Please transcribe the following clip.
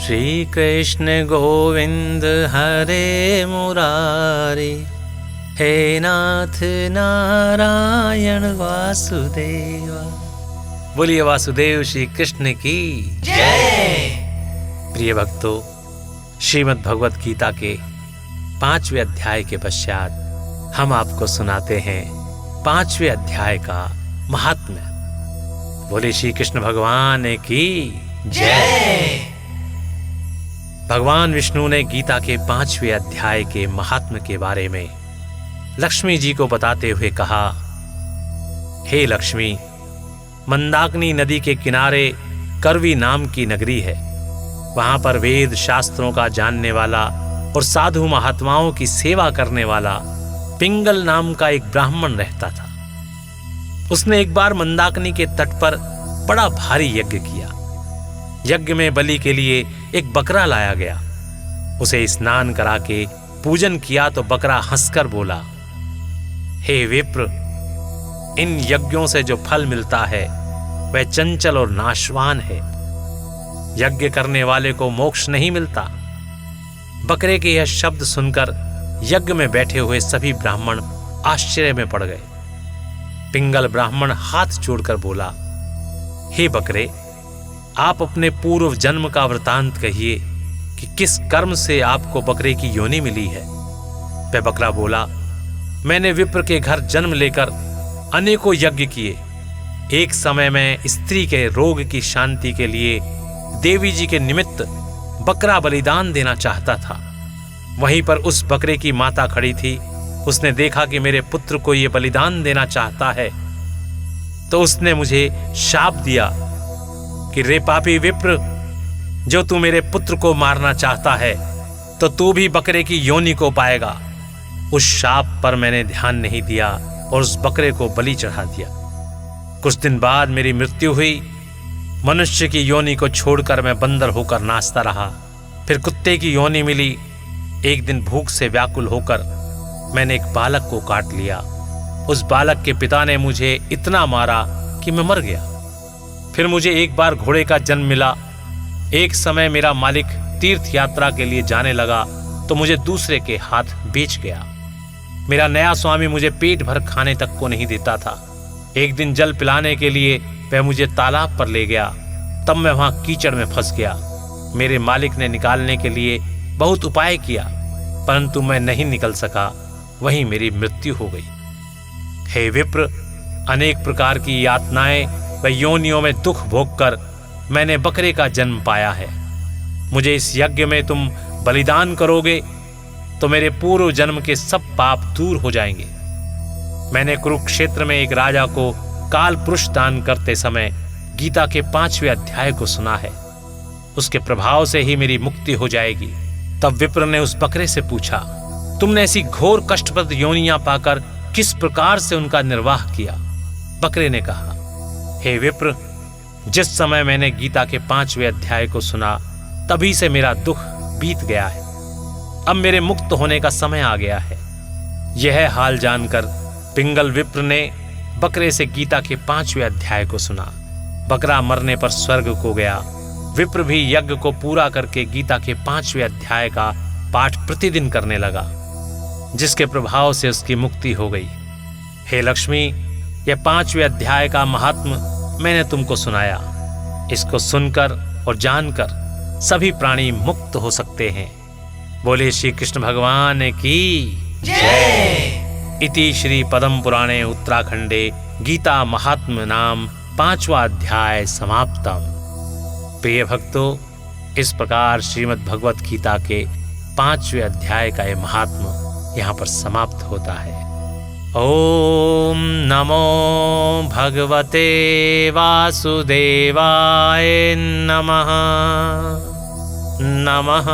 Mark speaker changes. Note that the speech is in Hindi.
Speaker 1: श्री कृष्ण गोविंद हरे मुरारी, हे नाथ नारायण वासुदेवा। बोलिए वासुदेव श्री कृष्ण की जय। प्रिय भक्तों, श्रीमद् भगवत गीता के 5वें अध्याय के पश्चात हम आपको सुनाते हैं 5वें अध्याय का महात्म्य। बोले श्री कृष्ण भगवान की जय। भगवान विष्णु ने गीता के 5वें अध्याय के महात्म्य के बारे में लक्ष्मी जी को बताते हुए कहा, हे लक्ष्मी, मंदाकिनी नदी के किनारे करवी नाम की नगरी है। वहां पर वेद शास्त्रों का जानने वाला और साधु महात्माओं की सेवा करने वाला पिंगल नाम का एक ब्राह्मण रहता था। उसने एक बार मंदाकिनी के तट पर बड़ा भारी यज्ञ किया। यज्ञ में बलि के लिए एक बकरा लाया गया। उसे स्नान करा के पूजन किया तो बकरा हंसकर बोला, हे विप्र, इन यज्ञों से जो फल मिलता है वह चंचल और नाशवान है। यज्ञ करने वाले को मोक्ष नहीं मिलता। बकरे के यह शब्द सुनकर यज्ञ में बैठे हुए सभी ब्राह्मण आश्चर्य में पड़ गए। पिंगल ब्राह्मण हाथ जोड़कर बोला, हे बकरे, आप अपने पूर्व जन्म का वृतांत कहिए कि किस कर्म से आपको बकरे की योनि मिली है। वह बकरा बोला, मैंने विप्र के घर जन्म लेकर अनेकों यज्ञ किए। एक समय में स्त्री के रोग की शांति के लिए देवी जी के निमित्त बकरा बलिदान देना चाहता था। वहीं पर उस बकरे की माता खड़ी थी। उसने देखा कि मेरे पुत्र को यह बलिदान देना चाहता है, तो उसने मुझे शाप दिया कि रे पापी विप्र, जो तू मेरे पुत्र को मारना चाहता है तो तू भी बकरे की योनि को पाएगा। उस शाप पर मैंने ध्यान नहीं दिया और उस बकरे को बलि चढ़ा दिया। कुछ दिन बाद मेरी मृत्यु हुई। मनुष्य की योनि को छोड़कर मैं बंदर होकर नाचता रहा। फिर कुत्ते की योनि मिली। एक दिन भूख से व्याकुल होकर मैंने एक बालक को काट लिया। उस बालक के पिता ने मुझे इतना मारा कि मैं मर गया। फिर मुझे एक बार घोड़े का जन्म मिला। एक समय मेरा मालिक तीर्थ यात्रा के लिए जाने लगा तो मुझे दूसरे के हाथ बेच गया। मेरा नया स्वामी मुझे पेट भर खाने तक को नहीं देता था। एक दिन जल पिलाने के लिए वह मुझे तालाब पर ले गया। तब मैं वहां कीचड़ में फंस गया। मेरे मालिक ने निकालने के लिए बहुत उपाय किया, परंतु मैं नहीं निकल सका। वहीं मेरी मृत्यु हो गई। हे विप्र, अनेक प्रकार की यातनाएं व योनियों में दुख भोगकर मैंने बकरे का जन्म पाया है। मुझे इस यज्ञ में तुम बलिदान करोगे तो मेरे पूर्व जन्म के सब पाप दूर हो जाएंगे। मैंने कुरुक्षेत्र में एक राजा को काल पुरुष दान करते समय गीता के 5वें अध्याय को सुना है। उसके प्रभाव से ही मेरी मुक्ति हो जाएगी। तब विप्र ने उस बकरे से पूछा, तुमने ऐसी घोर कष्टप्रद योनियां पाकर किस प्रकार से उनका निर्वाह किया? बकरे ने कहा, हे विप्र, जिस समय मैंने गीता के 5वें अध्याय को सुना तभी से मेरा दुख बीत गया है। अब मेरे मुक्त होने का समय आ गया है। यह हाल जानकर पिंगल विप्र ने बकरे से गीता के 5वें अध्याय को सुना। बकरा मरने पर स्वर्ग को गया। विप्र भी यज्ञ को पूरा करके गीता के 5वें अध्याय का पाठ प्रतिदिन करने लगा, जिसके प्रभाव से उसकी मुक्ति हो गई। हे लक्ष्मी, यह 5वें अध्याय का महात्म्य मैंने तुमको सुनाया। इसको सुनकर और जानकर सभी प्राणी मुक्त हो सकते हैं। बोले श्री कृष्ण भगवान की जय। इति श्री पद्म पुराणे उत्तराखंडे गीता महात्म्य नाम 5वां अध्याय समाप्तम। प्रिय भक्तों, इस प्रकार श्रीमद् भगवत गीता के 5वें अध्याय का यह महात्म्य यहाँ पर समाप्त होता है। ओम नमो भगवते वासुदेवाय नमः। नमः।